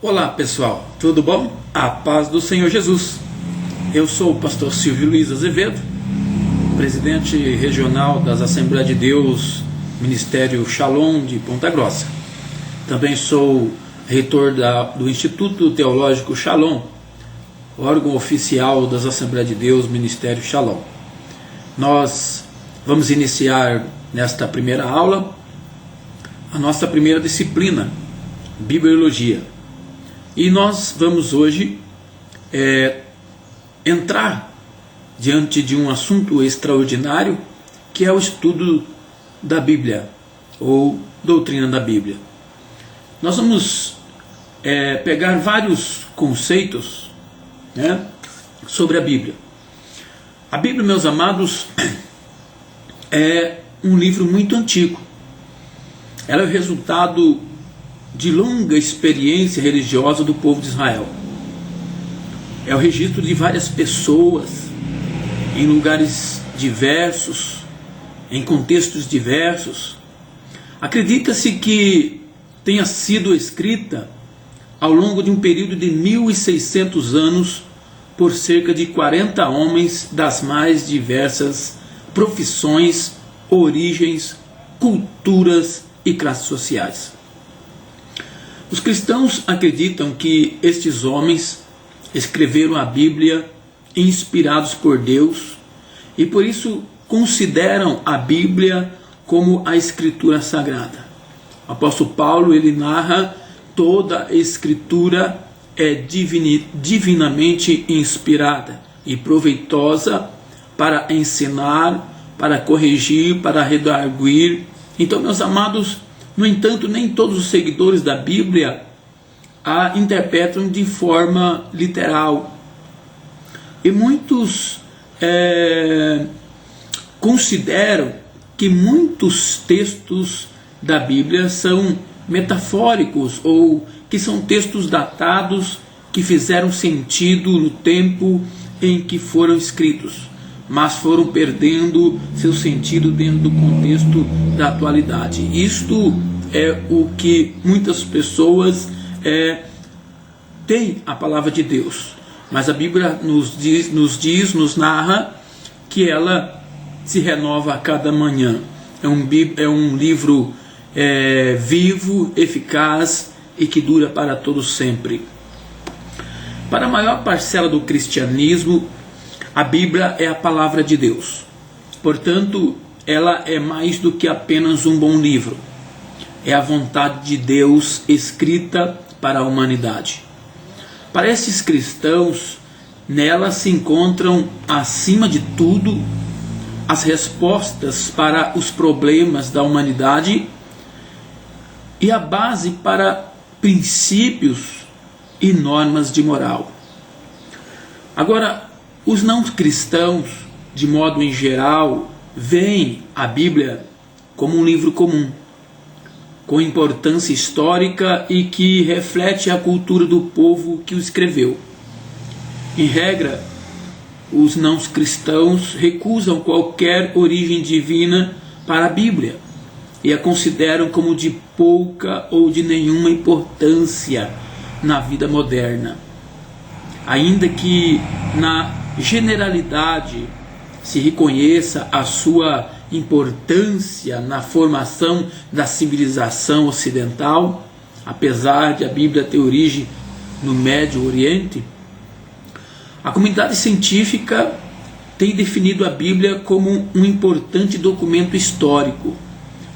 Olá pessoal, tudo bom? A paz do Senhor Jesus. Eu sou o pastor Silvio Luiz Azevedo, presidente regional das Assembleias de Deus, Ministério Shalom de Ponta Grossa. Também sou reitor do Instituto Teológico Shalom, órgão oficial das Assembleias de Deus, Ministério Shalom. Nós vamos iniciar nesta primeira aula a nossa primeira disciplina, Bibliologia. E nós vamos hoje entrar diante de um assunto extraordinário, que é o estudo da Bíblia, ou doutrina da Bíblia. Nós vamos pegar vários conceitos, sobre a Bíblia. A Bíblia, meus amados, é um livro muito antigo. Ela é o resultado de longa experiência religiosa do povo de Israel. É o registro de várias pessoas em lugares diversos, em contextos diversos. Acredita-se que tenha sido escrita ao longo de um período de 1.600 anos por cerca de 40 homens das mais diversas profissões, origens, culturas e classes sociais. Os cristãos acreditam que estes homens escreveram a Bíblia inspirados por Deus e por isso consideram a Bíblia como a Escritura Sagrada. O apóstolo Paulo, ele narra: toda a Escritura é divinamente inspirada e proveitosa para ensinar, para corrigir, para redarguir. Então, meus amados, no entanto, nem todos os seguidores da Bíblia a interpretam de forma literal. E muitos consideram que muitos textos da Bíblia são metafóricos, ou que são textos datados que fizeram sentido no tempo em que foram escritos, mas foram perdendo seu sentido dentro do contexto da atualidade. Isto é o que muitas pessoas têm a palavra de Deus, mas a Bíblia nos narra que ela se renova a cada manhã. É um livro vivo, eficaz e que dura para todo sempre. Para a maior parcela do cristianismo, a Bíblia é a palavra de Deus. Portanto, ela é mais do que apenas um bom livro. É a vontade de Deus escrita para a humanidade. Para esses cristãos, nela se encontram, acima de tudo, as respostas para os problemas da humanidade e a base para princípios e normas de moral. Agora, os não cristãos, de modo em geral, veem a Bíblia como um livro comum, com importância histórica e que reflete a cultura do povo que o escreveu. Em regra, os não cristãos recusam qualquer origem divina para a Bíblia e a consideram como de pouca ou de nenhuma importância na vida moderna. Ainda que na generalidade se reconheça a sua importância na formação da civilização ocidental, apesar de a Bíblia ter origem no Médio Oriente, a comunidade científica tem definido a Bíblia como um importante documento histórico,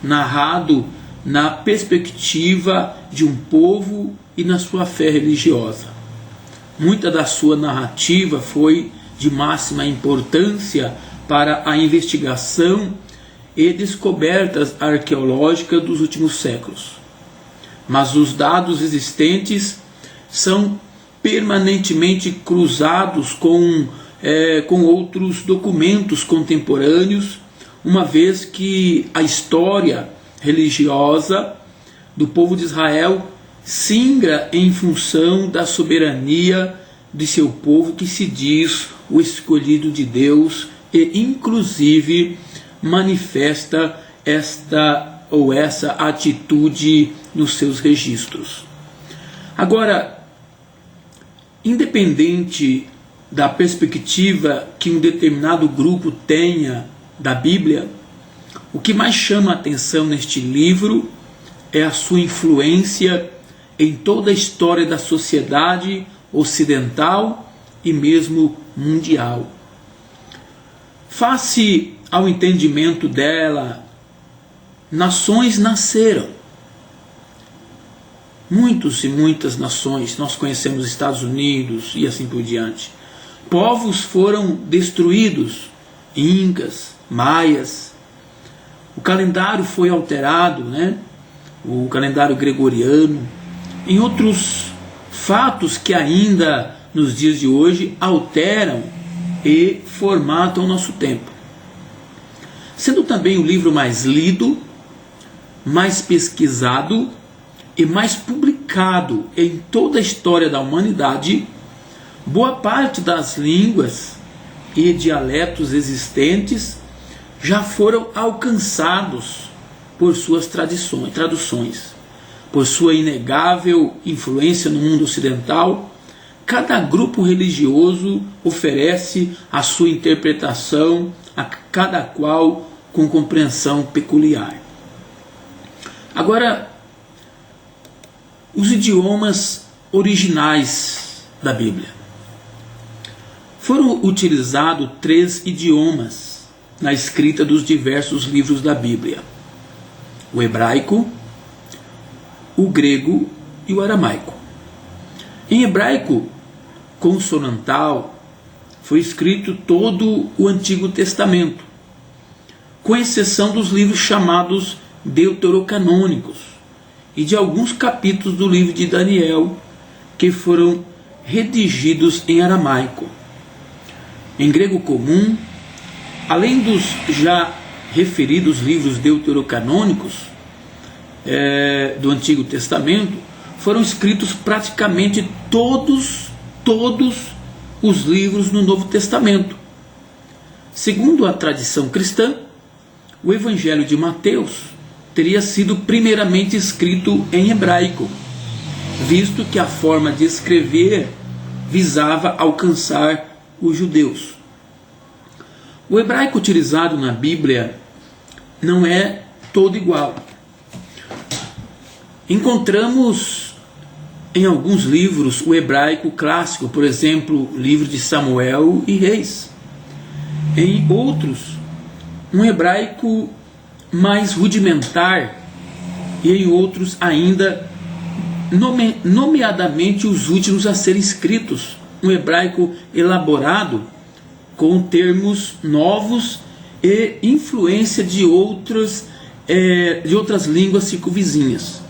narrado na perspectiva de um povo e na sua fé religiosa. Muita da sua narrativa foi de máxima importância para a investigação e descobertas arqueológicas dos últimos séculos. Mas os dados existentes são permanentemente cruzados com outros documentos contemporâneos, uma vez que a história religiosa do povo de Israel singra em função da soberania de seu povo, que se diz o escolhido de Deus, e inclusive manifesta essa atitude nos seus registros. Agora, independente da perspectiva que um determinado grupo tenha da Bíblia, o que mais chama a atenção neste livro é a sua influência em toda a história da sociedade ocidental e mesmo mundial. Face ao entendimento dela, nações nasceram. Muitos e muitas nações, nós conhecemos Estados Unidos e assim por diante. Povos foram destruídos, incas, maias. O calendário foi alterado, né? O calendário gregoriano. Em outros fatos que ainda nos dias de hoje alteram e formatam o nosso tempo. Sendo também o livro mais lido, mais pesquisado e mais publicado em toda a história da humanidade, boa parte das línguas e dialetos existentes já foram alcançados por suas traduções. Por sua inegável influência no mundo ocidental, cada grupo religioso oferece a sua interpretação, a cada qual com compreensão peculiar. Agora, os idiomas originais da Bíblia. Foram utilizados 3 idiomas na escrita dos diversos livros da Bíblia: o hebraico, o grego e o aramaico. Em hebraico consonantal foi escrito todo o Antigo Testamento, com exceção dos livros chamados deuterocanônicos e de alguns capítulos do livro de Daniel, que foram redigidos em aramaico. Em grego comum, além dos já referidos livros deuterocanônicos do Antigo Testamento, foram escritos praticamente todos os livros no Novo Testamento. Segundo a tradição cristã, o Evangelho de Mateus teria sido primeiramente escrito em hebraico, visto que a forma de escrever visava alcançar os judeus. O hebraico utilizado na Bíblia não é todo igual. Encontramos em alguns livros o hebraico clássico, por exemplo, o livro de Samuel e Reis. Em outros, um hebraico mais rudimentar, e em outros ainda, nomeadamente os últimos a serem escritos, um hebraico elaborado com termos novos e influência de outras línguas circunvizinhas.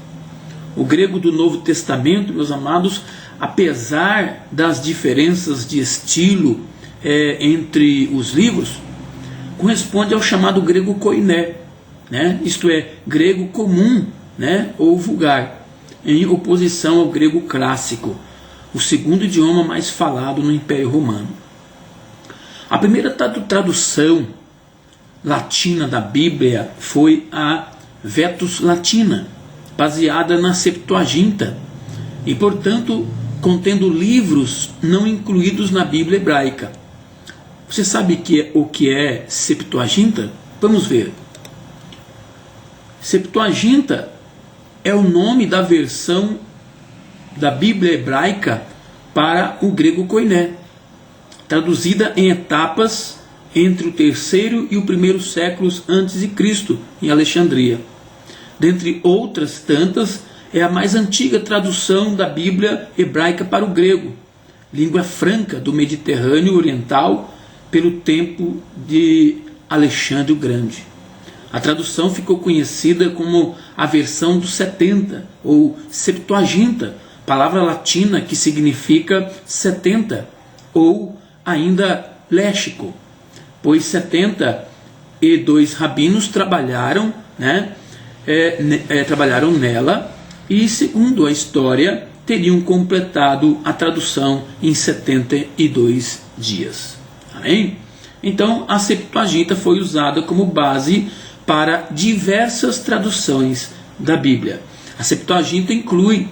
O grego do Novo Testamento, meus amados, apesar das diferenças de estilo entre os livros, corresponde ao chamado grego koiné, né? Isto é, grego comum, né? Ou vulgar, em oposição ao grego clássico, o segundo idioma mais falado no Império Romano. A primeira tradução latina da Bíblia foi a Vetus Latina, baseada na Septuaginta, e portanto contendo livros não incluídos na Bíblia hebraica. Você sabe o que é Septuaginta? Vamos ver. Septuaginta é o nome da versão da Bíblia hebraica para o grego koiné, traduzida em etapas entre o 3º e o 1º séculos antes de Cristo, em Alexandria. Dentre outras tantas, é a mais antiga tradução da Bíblia hebraica para o grego, língua franca do Mediterrâneo Oriental, pelo tempo de Alexandre o Grande. A tradução ficou conhecida como a versão dos 70, ou Septuaginta, palavra latina que significa 70, ou ainda léxico, pois 72 rabinos trabalharam nela e, segundo a história, teriam completado a tradução em 72 dias. Amém? Então, a Septuaginta foi usada como base para diversas traduções da Bíblia. A Septuaginta inclui